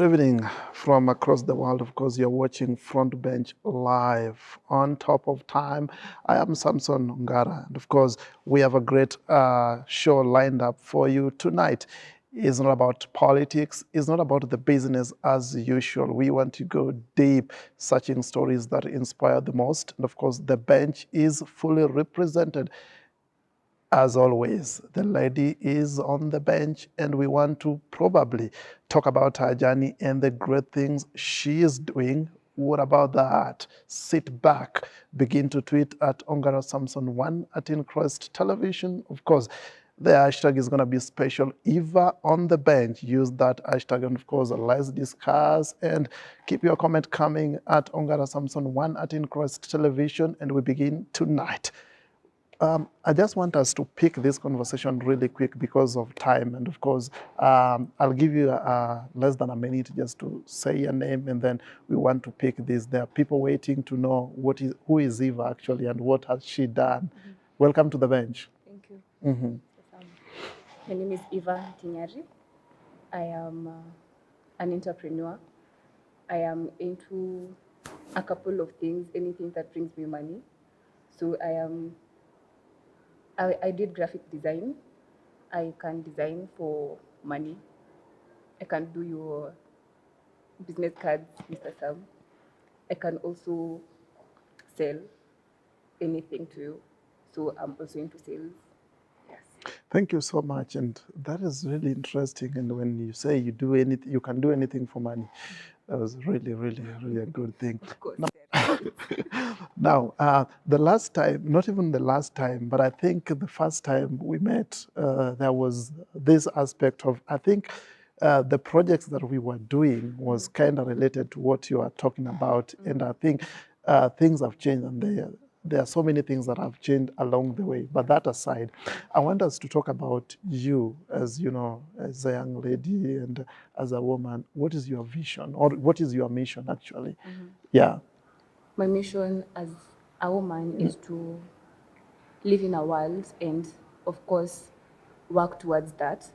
Good evening from across the world. Of course, you're watching Front Bench live on Top of Time. I am Samson Ngara, and of course, we have a great show lined up for you tonight. It's not about politics. It's not about the business as usual. We want to go deep, searching stories that inspire the most. And of course, the bench is fully represented. As always, the lady is on the bench, and we want to probably talk about her journey and the great things she is doing. What about that? Sit back, begin to tweet at Ongara Samson 1 at Increst Television. Of course, the hashtag is going to be special. Eva on the bench. Use that hashtag, and of course, let's discuss and keep your comment coming at Ongara Samson 1 at Increst Television, and we begin tonight. I just want us to pick this conversation really quick because of time. And of course, I'll give you less than a minute just to say your name, and then we want to pick this. There are people waiting to know who is Eva actually and what has she done. Mm-hmm. Welcome to the bench. Thank you. Mm-hmm. My name is Eva Ntinyari. I am an entrepreneur. I am into a couple of things, anything that brings me money. So I did graphic design. I can design for money. I can do your business cards, Mr. Sam. I can also sell anything to you. So I'm also into sales. Yes. Thank you so much, and that is really interesting. And when you say you do anything, you can do anything for money, that was really, really, really a good thing. Of course. Now, the last time, not even the last time, but I think the first time we met, there was this aspect of, I think the projects that we were doing was kind of related to what you are talking about. And I think things have changed, and there are so many things that have changed along the way. But that aside, I want us to talk about you as, as a young lady and as a woman. What is your vision, or what is your mission actually? Mm-hmm. Yeah. My mission as a woman is to live in a world and, of course, work towards that.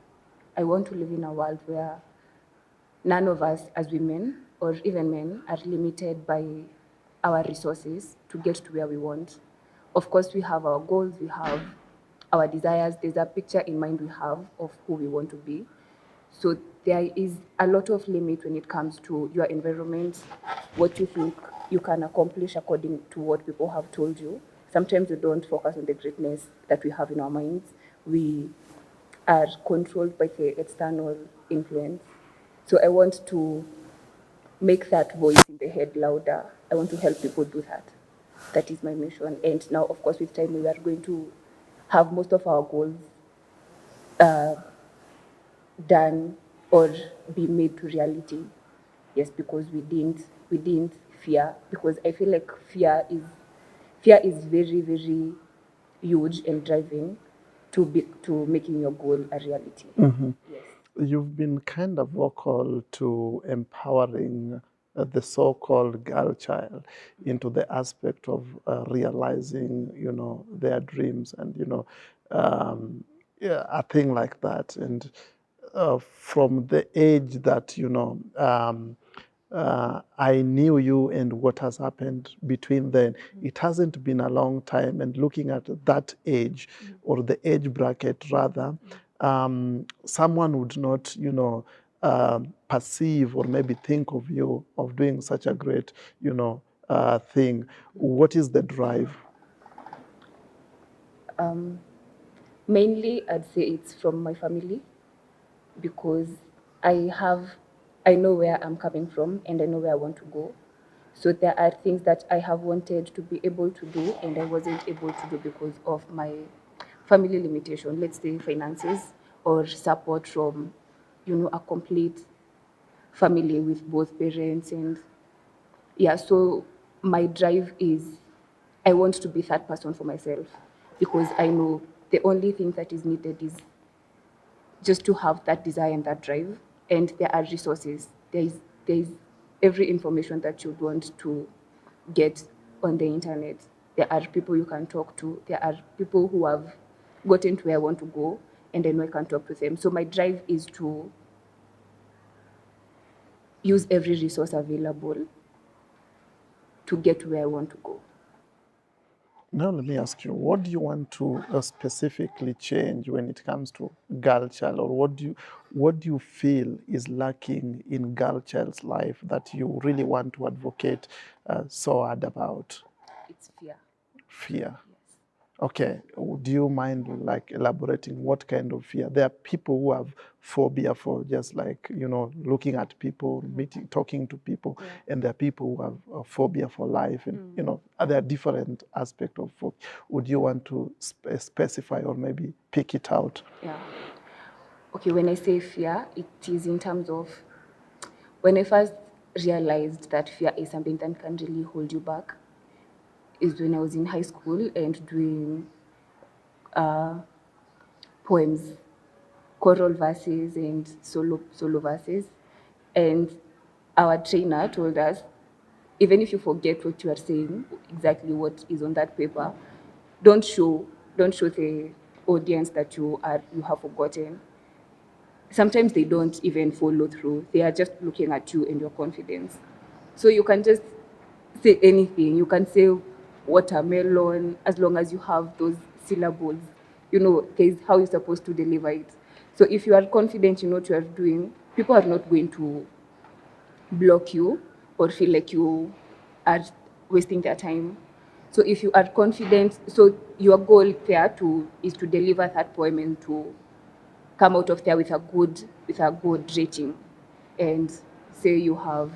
I want to live in a world where none of us as women or even men are limited by our resources to get to where we want. Of course, we have our goals, we have our desires. There's a picture in mind we have of who we want to be. So there is a lot of limit when it comes to your environment, what you think you can accomplish according to what people have told you. Sometimes we don't focus on the greatness that we have in our minds. We are controlled by the external influence. So I want to make that voice in the head louder. I want to help people do that. That is my mission. And now, of course, with time, we are going to have most of our goals done or be made to reality. Yes, because we didn't fear, because I feel like fear is very, very huge and driving to making your goal a reality. Mm-hmm. Yes. You've been kind of vocal to empowering the so-called girl child into the aspect of realizing, their dreams and, a thing like that. And from the age that, I knew you and what has happened between then, it hasn't been a long time. And looking at that age, or the age bracket rather, someone would not, perceive or maybe think of you of doing such a great, thing. What is the drive? Mainly, I'd say it's from my family, because I know where I'm coming from and I know where I want to go. So there are things that I have wanted to be able to do and I wasn't able to do because of my family limitation, let's say finances or support from, a complete family with both parents. And yeah, so my drive is I want to be that person for myself, because I know the only thing that is needed is just to have that desire and that drive. And there are resources. There is every information that you'd want to get on the internet. There are people you can talk to. There are people who have gotten to where I want to go, and I know I can talk to them. So my drive is to, use every resource available to get where I want to go. Now, let me ask you, what do you want to specifically change when it comes to girl child, or what do you feel is lacking in girl child's life that you really want to advocate so hard about? It's fear. Fear. Yes. Okay. Do you mind like elaborating what kind of fear? There are people who have phobia for just like, looking at people, meeting, talking to people, Yeah. and there are people who have a phobia for life, and there are different aspects of phobia. Would you want to specify or maybe pick it out? Yeah. Okay, when I say fear, it is in terms of when I first realized that fear is something that can really hold you back is when I was in high school and doing poems, choral verses and solo verses. And our trainer told us, even if you forget what you are saying, exactly what is on that paper, don't show the audience that you have forgotten. Sometimes they don't even follow through. They are just looking at you and your confidence. So you can just say anything. You can say watermelon as long as you have those syllables. There's how you're supposed to deliver it. So if you are confident in what you are doing, people are not going to block you or feel like you are wasting their time. So if you are confident, so your goal there is to deliver that poem and to come out of there with a good rating, and say you have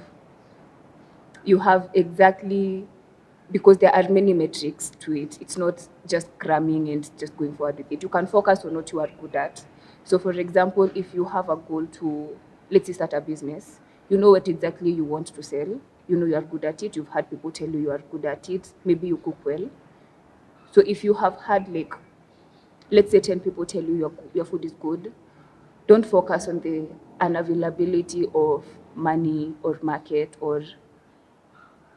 exactly, because there are many metrics to it. It's not just cramming and just going forward with it. You can focus on what you are good at. So for example, if you have a goal to, let's say, start a business, you know what exactly you want to sell, you are good at it, you've had people tell you are good at it, maybe you cook well. So if you have had, like, let's say 10 people tell you your food is good, don't focus on the unavailability of money or market or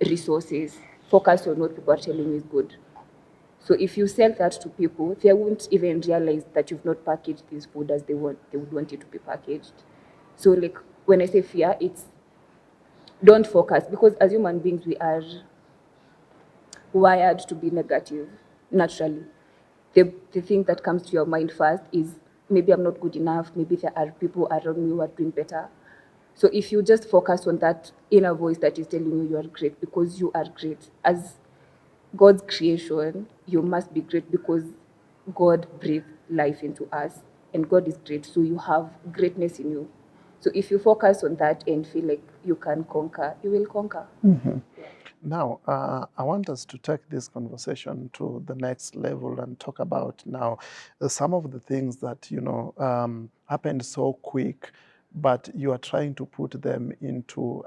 resources. Focus on what people are telling you is good. So if you sell that to people, they won't even realize that you've not packaged this food as they would want it to be packaged. So, like, when I say fear, it's don't focus, because as human beings we are wired to be negative naturally. The thing that comes to your mind first is, maybe I'm not good enough, maybe there are people around me who are doing better. So if you just focus on that inner voice that is telling you are great, because you are great. As God's creation, you must be great because God breathed life into us and God is great. So you have greatness in you. So if you focus on that and feel like you can conquer, you will conquer. Mm-hmm. Yeah. Now, I want us to take this conversation to the next level and talk about now some of the things that, happened so quick, but you are trying to put them into,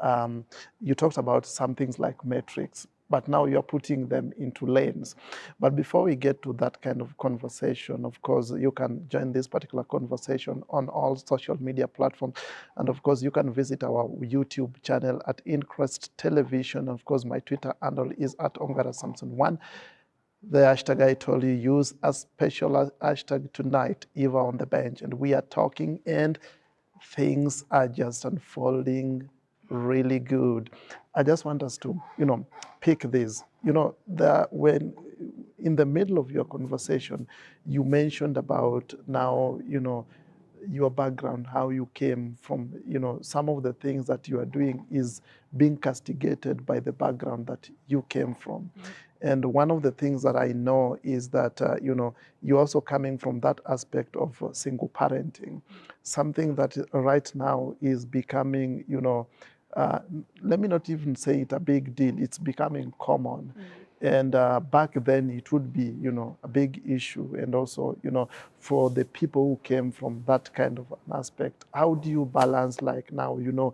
you talked about some things like metrics, but now you're putting them into lanes. But before we get to that kind of conversation, of course, you can join this particular conversation on all social media platforms. And of course, you can visit our YouTube channel at Increst Television. Of course, my Twitter handle is at Ongara Samson1. The hashtag I told you, use a special hashtag tonight, Eva on the bench. And we are talking, and things are just unfolding really good. I just want us to, pick this. When in the middle of your conversation, you mentioned about now, your background, how you came from, some of the things that you are doing is being castigated by the background that you came from. Mm-hmm. And one of the things that I know is that, you're also coming from that aspect of single parenting, something that right now is becoming, let me not even say it a big deal, it's becoming common. And back then it would be, a big issue. And also, for the people who came from that kind of an aspect, how do you balance, like now, you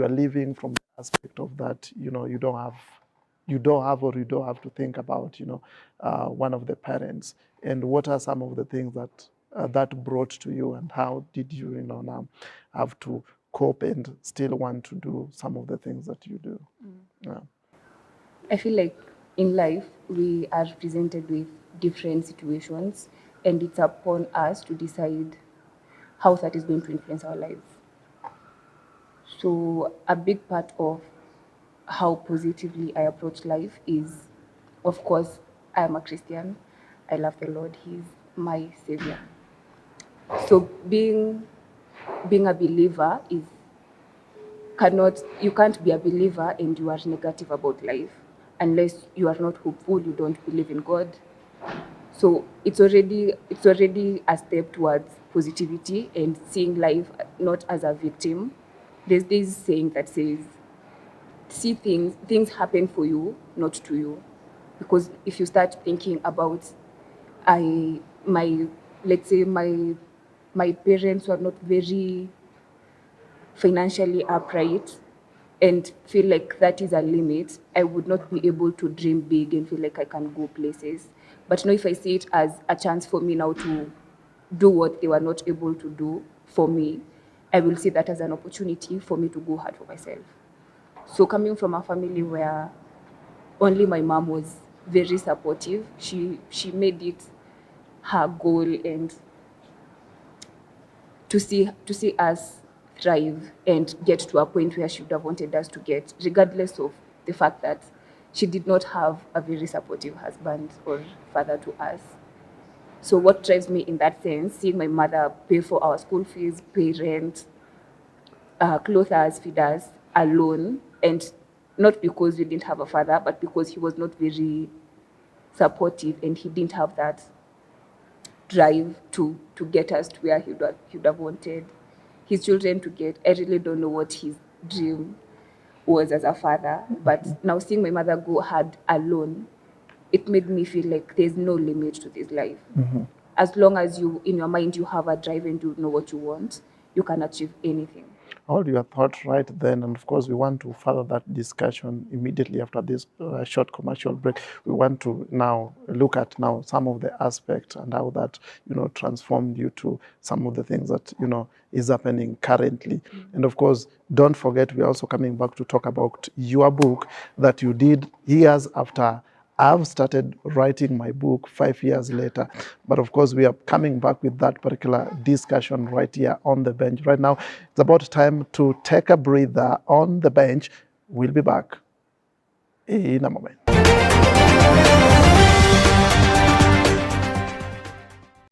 are living from the aspect of that, you don't have to think about, one of the parents. And what are some of the things that brought to you, and how did you, now have to cope and still want to do some of the things that you do? Yeah. I feel like in life we are presented with different situations, and it's upon us to decide how that is going to influence our lives. So a big part of how positively I approach life is, of course, I am a Christian. I love the Lord. He's my savior. So being a believer is cannot you can't be a believer and you are negative about life unless you are not hopeful, you don't believe in God. So it's already a step towards positivity and seeing life not as a victim. There's this saying that says, see things happen for you, not to you. Because if you start thinking about I my let's say my parents were not very financially upright and feel like that is a limit, I would not be able to dream big and feel like I can go places. But now, if I see it as a chance for me now to do what they were not able to do for me, I will see that as an opportunity for me to go hard for myself. So, coming from a family where only my mom was very supportive, she made it her goal and to see us thrive and get to a point where she would have wanted us to get, regardless of the fact that she did not have a very supportive husband or father to us. So what drives me in that sense, seeing my mother pay for our school fees, pay rent, clothe us, feed us alone, and not because we didn't have a father, but because he was not very supportive and he didn't have that drive to get us to where he would have wanted his children to get. I really don't know what his dream was as a father, but now seeing my mother go hard alone, it made me feel like there's no limit to this life. As long as you, in your mind, you have a drive and you know what you want, you can achieve anything. All your thoughts right then, and of course we want to further that discussion immediately after this short commercial break. We want to now look at now some of the aspects and how that transformed you to some of the things that is happening currently. And of course, don't forget, we're also coming back to talk about your book that you did years after I've started writing my book 5 years later. But of course, we are coming back with that particular discussion right here on the bench. Right now, it's about time to take a breather on the bench. We'll be back in a moment.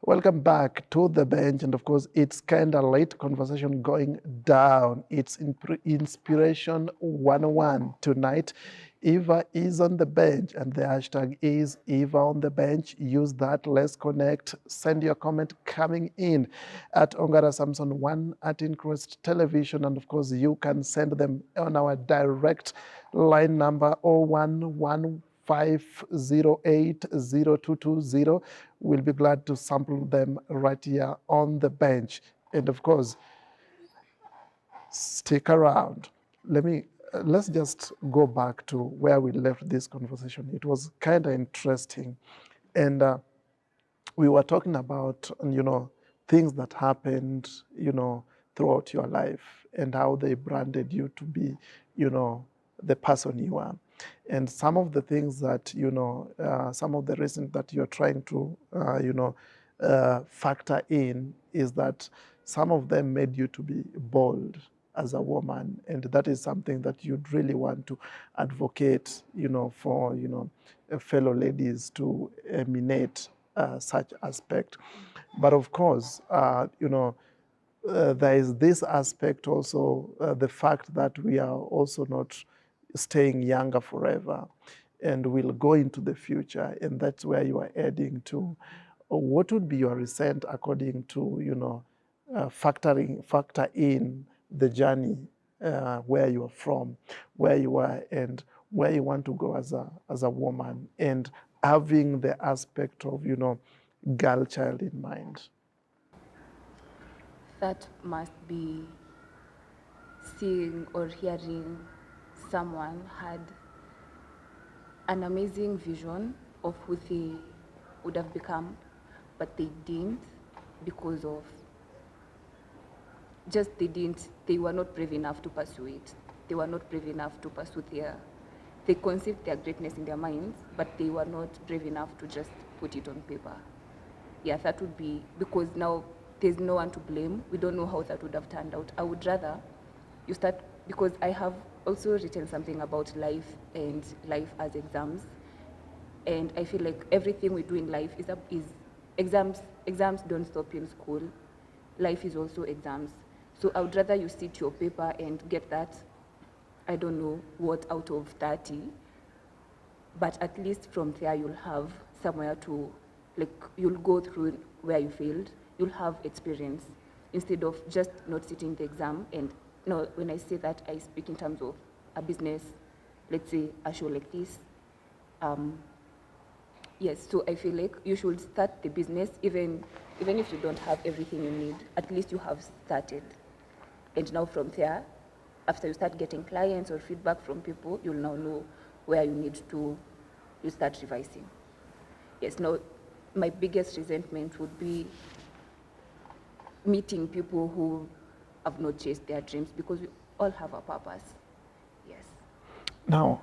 Welcome back to the bench, and of course, it's kind of late conversation going down. It's Inspiration 101 tonight. Eva is on the bench, and the hashtag is Eva on the bench. Use that. Let's connect. Send your comment coming in at Ongara Samson 1 at Increst Television, and of course, you can send them on our direct line number 011 5080220. We'll be glad to sample them right here on the bench. And of course, stick around. Let's just go back to where we left this conversation. It was kind of interesting. And we were talking about, things that happened, throughout your life and how they branded you to be, the person you are. And some of the things that, some of the reasons that you're trying to, factor in is that some of them made you to be bold as a woman. And that is something that you'd really want to advocate, for, fellow ladies to emanate such aspect. But of course, there is this aspect also, the fact that we are also not staying younger forever and will go into the future. And that's where you are adding to. What would be your resent according to, factor in the journey, where you are from, where you are, and where you want to go as a woman, and having the aspect of, girl child in mind? That must be seeing or hearing someone had an amazing vision of who they would have become, but they didn't because of they were not brave enough to pursue it. They were not brave enough to pursue they conceived their greatness in their minds, but they were not brave enough to just put it on paper. Yeah, that would be, because now there's no one to blame. We don't know how that would have turned out. I would rather you start, because I have also written something about life and life as exams, and I feel like everything we do in life is exams. Exams don't stop in school. Life is also exams. So I would rather you sit your paper and get that, I don't know what, out of 30, but at least from there you'll have somewhere to, like, you'll go through where you failed, you'll have experience, instead of just not sitting the exam. And no, when I say that, I speak in terms of a business, let's say a show like this. Yes, so I feel like you should start the business, even if you don't have everything you need, at least you have started. And now from there, after you start getting clients or feedback from people, you'll now know where you start revising. Yes, now my biggest resentment would be meeting people who have not chased their dreams, because we all have a purpose. Yes. Now,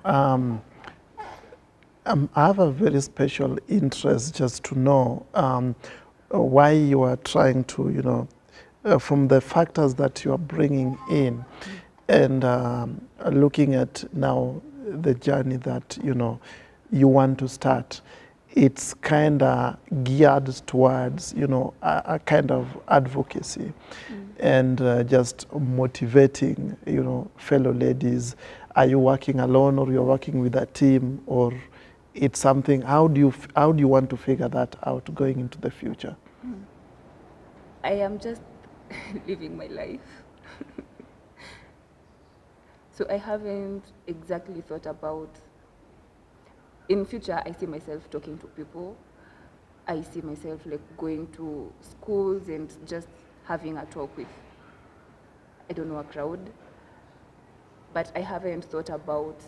I have a very special interest just to know why you are trying to, from the factors that you are bringing in, and looking at now the journey that, you want to start. It's kind of geared towards, a kind of advocacy and just motivating, fellow ladies. Are you working alone, or you're working with a team, or it's something? How do you want to figure that out going into the future? I am just living my life. So I haven't exactly thought about, in future, I see myself talking to people. I see myself like going to schools and just having a talk with, I don't know, a crowd. But I haven't thought about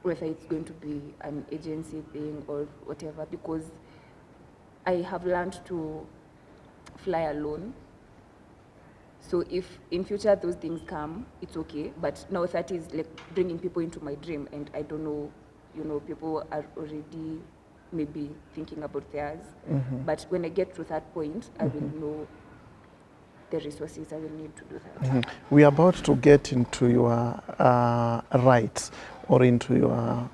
whether it's going to be an agency thing or whatever, because I have learned to fly alone. So if in future those things come, it's okay. But now that is like bringing people into my dream, and I don't know, people are already maybe thinking about theirs. But when I get to that point, I will know the resources I will need to do that. We are about to get into your rights or into your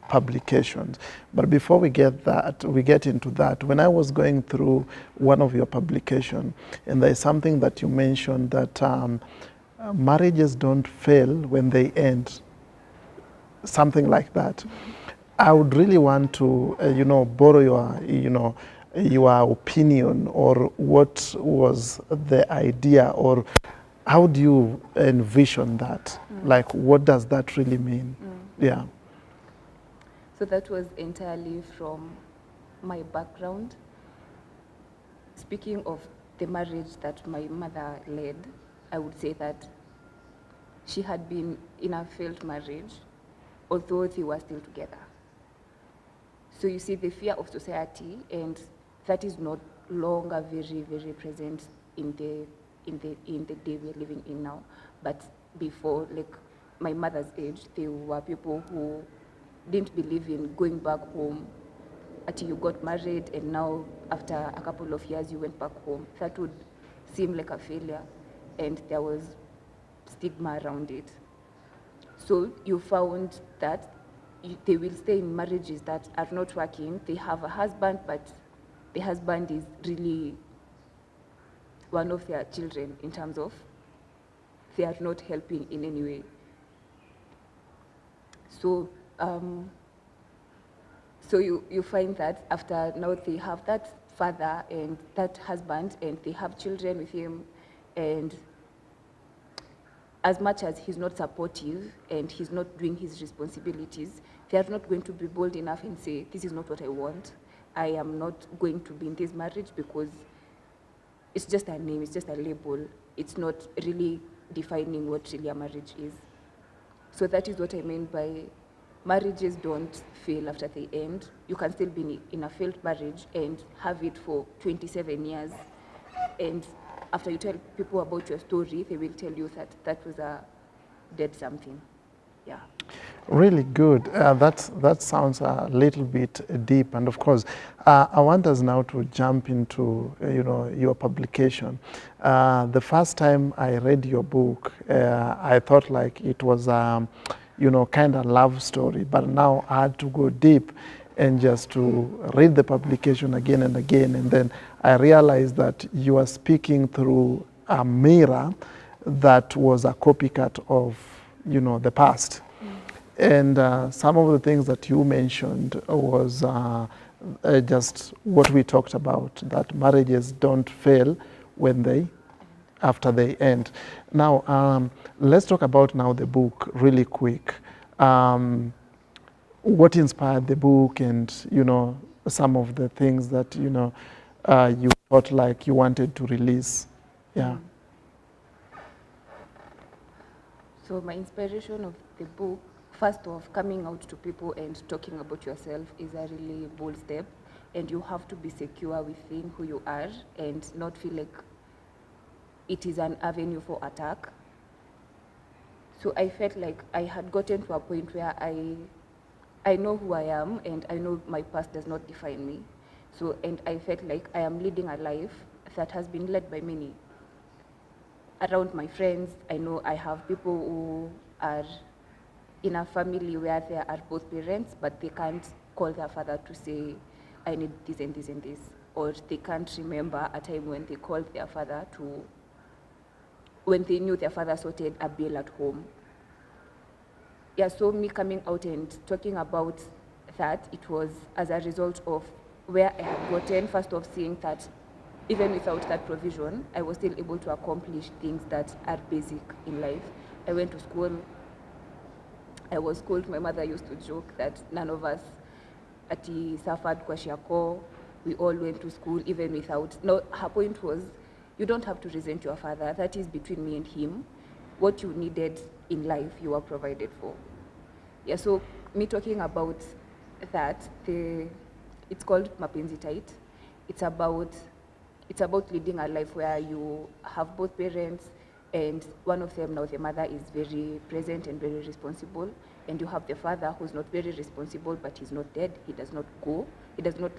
publications. But before we get into that, when I was going through one of your publications, and there's something that you mentioned, that marriages don't fail when they end, something like that. I would really want to, borrow your opinion, or what was the idea, or how do you envision that? Like, what does that really mean? Yeah. So that was entirely from my background. Speaking of the marriage that my mother led, I would say that she had been in a failed marriage, although they were still together. So you see the fear of society, and that is not longer very, very present in the day we're living in now. But before, like my mother's age, there were people who didn't believe in going back home until you got married, and now after a couple of years you went back home. That would seem like a failure, and there was stigma around it. So you found that they will stay in marriages that are not working. They have a husband, but the husband is really one of their children, in terms of they are not helping in any way. So so you find that after now they have that father and that husband, and they have children with him, and as much as he's not supportive and he's not doing his responsibilities, they are not going to be bold enough and say, this is not what I want. I am not going to be in this marriage, because it's just a name, it's just a label. It's not really defining what really a marriage is. So that is what I mean by marriages don't fail after they end. You can still be in a failed marriage and have it for 27 years. And after you tell people about your story, they will tell you that that was a dead something. Yeah. Really good. That sounds a little bit deep, and of course, I want us now to jump into your publication. The first time I read your book, I thought like it was kind of love story, but now I had to go deep and just to read the publication again and again, and then I realized that you are speaking through a mirror that was a copycat of the past. And some of the things that you mentioned was just what we talked about, that marriages don't fail when after they end. Now, let's talk about now the book really quick. What inspired the book, and some of the things that you thought like you wanted to release. Yeah. So my inspiration of the book, first off, coming out to people and talking about yourself is a really bold step, and you have to be secure within who you are and not feel like it is an avenue for attack. So I felt like I had gotten to a point where I know who I am and I know my past does not define me. So, and I felt like I am leading a life that has been led by many. Around my friends, I know I have people who are in a family where there are both parents, but they can't call their father to say, I need this and this and this. Or they can't remember a time when they called their father when they knew their father sorted a bill at home. Yeah, so me coming out and talking about that, it was as a result of where I had gotten, first of seeing that even without that provision, I was still able to accomplish things that are basic in life. I went to school. I was schooled. My mother used to joke that none of us suffered kwa shiako. We all went to school even without. No, her point was, you don't have to resent your father. That is between me and him. What you needed in life, you were provided for. Yeah, so me talking about that, it's called Mapenzi Tight. It's about leading a life where you have both parents, and one of them, now the mother, is very present and very responsible, and you have the father who's not very responsible, but he's not dead. He does not go. He does not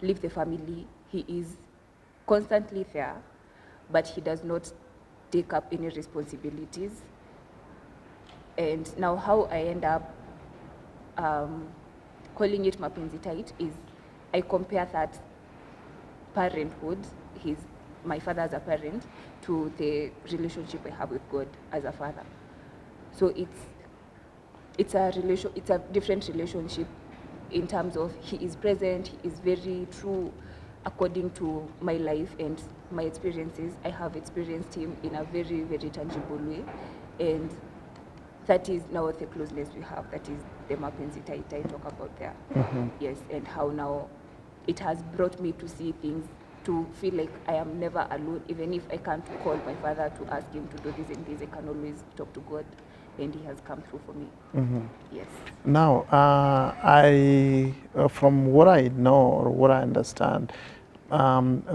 leave the family. He is constantly there, but he does not take up any responsibilities. And now how I end up calling it Mapenzi Tight is I compare that parenthood, my father as a parent, to the relationship I have with God as a father. So it's a different relationship in terms of he is present, he is very true according to my life and my experiences. I have experienced him in a very, very tangible way, and that is now the closeness we have. That is the Mapenzi Tight I talk about there. Yes, and how now it has brought me to see things, to feel like I am never alone. Even if I can't call my father to ask him to do this and this, I can always talk to God, and he has come through for me. Yes. Now, from what I know or what I understand,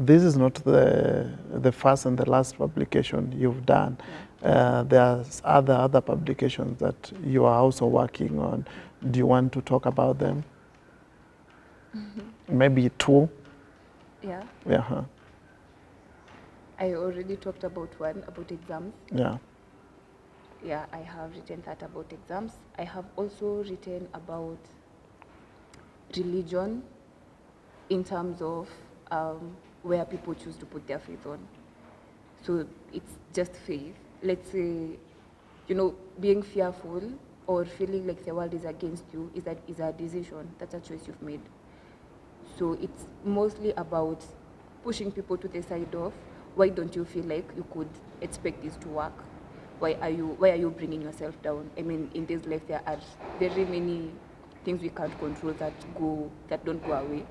this is not the first and the last publication you've done. There's other publications that you are also working on. Do you want to talk about them? Maybe two? Yeah. Yeah. I already talked about one, about exams. Yeah. Yeah, I have written that about exams. I have also written about religion in terms of where people choose to put their faith on. So it's just faith. Let's say, being fearful or feeling like the world is against you is a decision. That's a choice you've made. So it's mostly about pushing people to the side of, why don't you feel like you could expect this to work? Why are you bringing yourself down? I mean, in this life there are very many things we can't control that don't go away.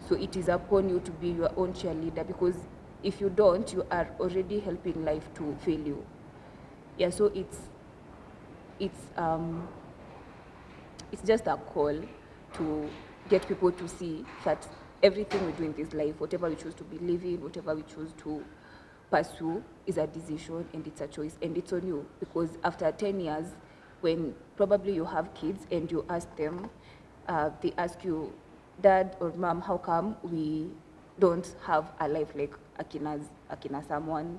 So it is upon you to be your own cheerleader, because if you don't, you are already helping life to fail you. Yeah, so it's just a call to get people to see that everything we do in this life, whatever we choose to believe in, whatever we choose to pursue, is a decision and it's a choice, and it's on you. Because after 10 years, when probably you have kids and you ask them, they ask you, Dad or Mom, how come we don't have a life like Akina someone?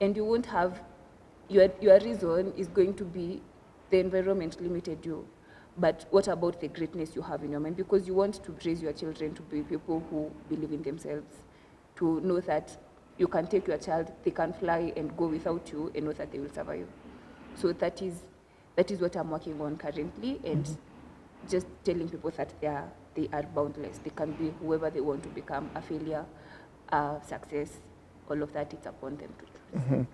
And you won't have, your reason is going to be the environment limited you. But what about the greatness you have in your mind? Because you want to raise your children to be people who believe in themselves, to know that you can take your child, they can fly and go without you and know that they will survive. So that is what I'm working on currently, and just telling people that they are boundless. They can be whoever they want to become, a failure, a success, all of that, it's upon them to choose.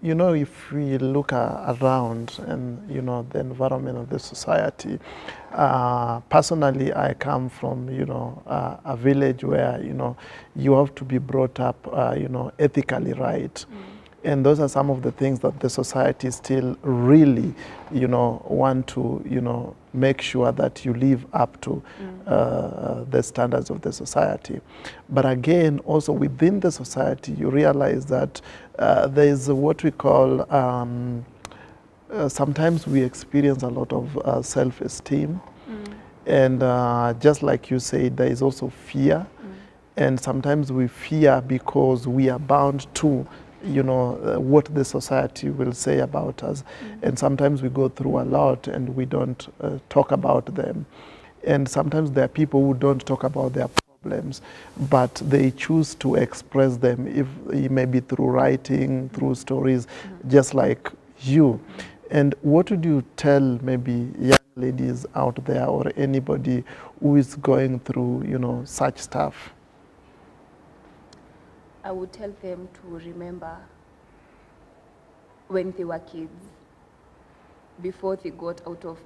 You know, if we look around and, you know, the environment of the society, personally, I come from, you know, a village where, you know, you have to be brought up, you know, ethically right. And those are some of the things that the society still really, you know, want to, you know, make sure that you live up to the standards of the society. But again, also within the society, you realize that there is what we call, sometimes we experience a lot of self-esteem. And just like you said, there is also fear. And sometimes we fear because we are bound to, you know, what the society will say about us. And sometimes we go through a lot and we don't talk about them. And sometimes there are people who don't talk about their problems, but they choose to express them, if it may be through writing, through stories, just like you. And what would you tell maybe young ladies out there or anybody who is going through, you know, such stuff? I would tell them to remember when they were kids, before they got out of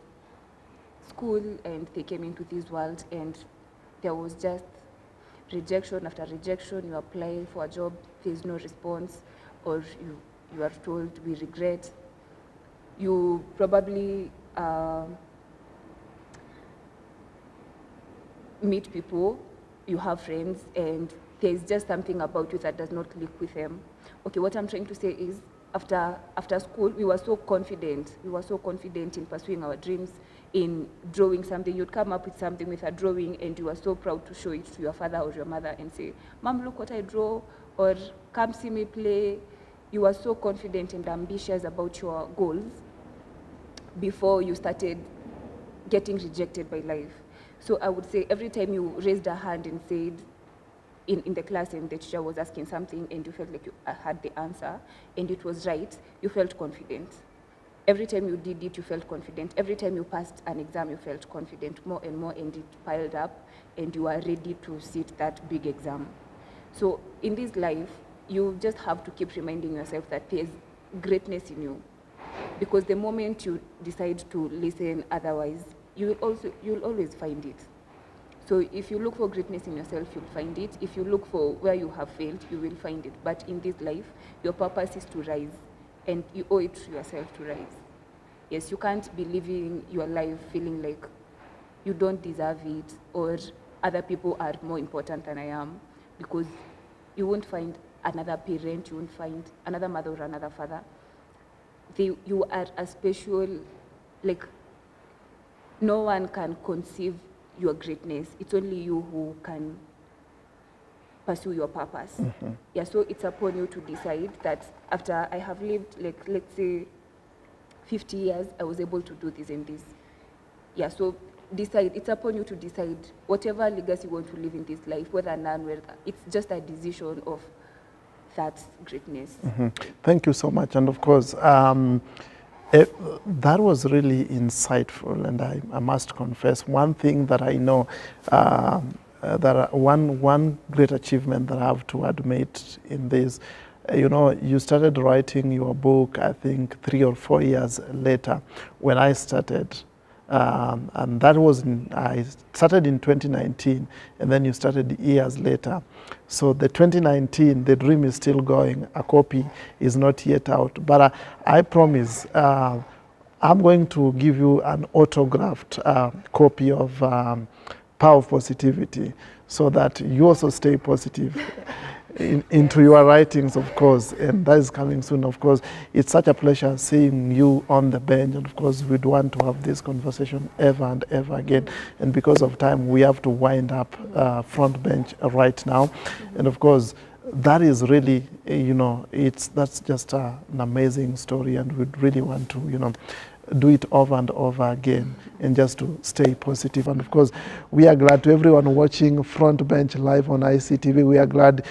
school and they came into this world, and there was just rejection after rejection. You apply for a job, there's no response, or you are told we regret. You probably meet people, you have friends, and there's just something about you that does not click with them. Okay, what I'm trying to say is, after school, we were so confident. We were so confident in pursuing our dreams, in drawing something. You'd come up with something with a drawing, and you were so proud to show it to your father or your mother and say, Mom, look what I draw, or come see me play. You were so confident and ambitious about your goals before you started getting rejected by life. So I would say every time you raised a hand and said, in the class, and the teacher was asking something and you felt like you had the answer and it was right, you felt confident. Every time you did it, you felt confident. Every time you passed an exam, you felt confident more and more, and it piled up, and you are ready to sit that big exam. So in this life, you just have to keep reminding yourself that there's greatness in you. Because the moment you decide to listen otherwise, you'll always find it. So if you look for greatness in yourself, you'll find it. If you look for where you have failed, you will find it. But in this life, your purpose is to rise, and you owe it to yourself to rise. Yes, you can't be living your life feeling like you don't deserve it, or other people are more important than I am, because you won't find another parent, you won't find another mother or another father. You are a special, like, no one can conceive your greatness. It's only you who can pursue your purpose. Yeah, so it's upon you to decide that after I have lived, like, let's say 50 years, I was able to do this and this. Yeah, so decide. It's upon you to decide whatever legacy you want to live in this life, whether none, whether it's just a decision of that greatness. Thank you so much. And of course, that was really insightful, and I must confess, one thing that I know, one great achievement that I have to admit in this, you know, you started writing your book, I think 3 or 4 years later when I started. And that was, I started in 2019, and then you started years later. So the 2019, the dream is still going. A copy is not yet out. But I promise, I'm going to give you an autographed copy of Power of Positivity, so that you also stay positive. into your writings, of course, and that is coming soon, of course. It's such a pleasure seeing you on the bench, and of course, we'd want to have this conversation ever and ever again. And because of time, we have to wind up front bench right now. And of course, that is really, that's just an amazing story, and we'd really want to, do it over and over again, and just to stay positive. And of course, we are glad, to everyone watching Front Bench live on ICTV, we are glad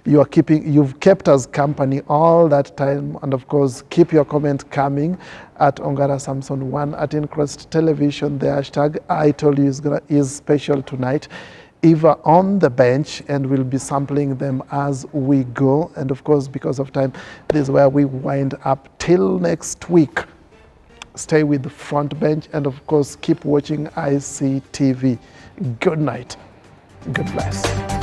you've kept us company all that time. And of course, keep your comment coming at Ongara Samson 1 at Increst Television. The hashtag I told you is special tonight. Eva on the bench, and we'll be sampling them as we go. And of course, because of time, this is where we wind up. Till next week, stay with the Front Bench, and of course, keep watching ICTV. Good night. God bless.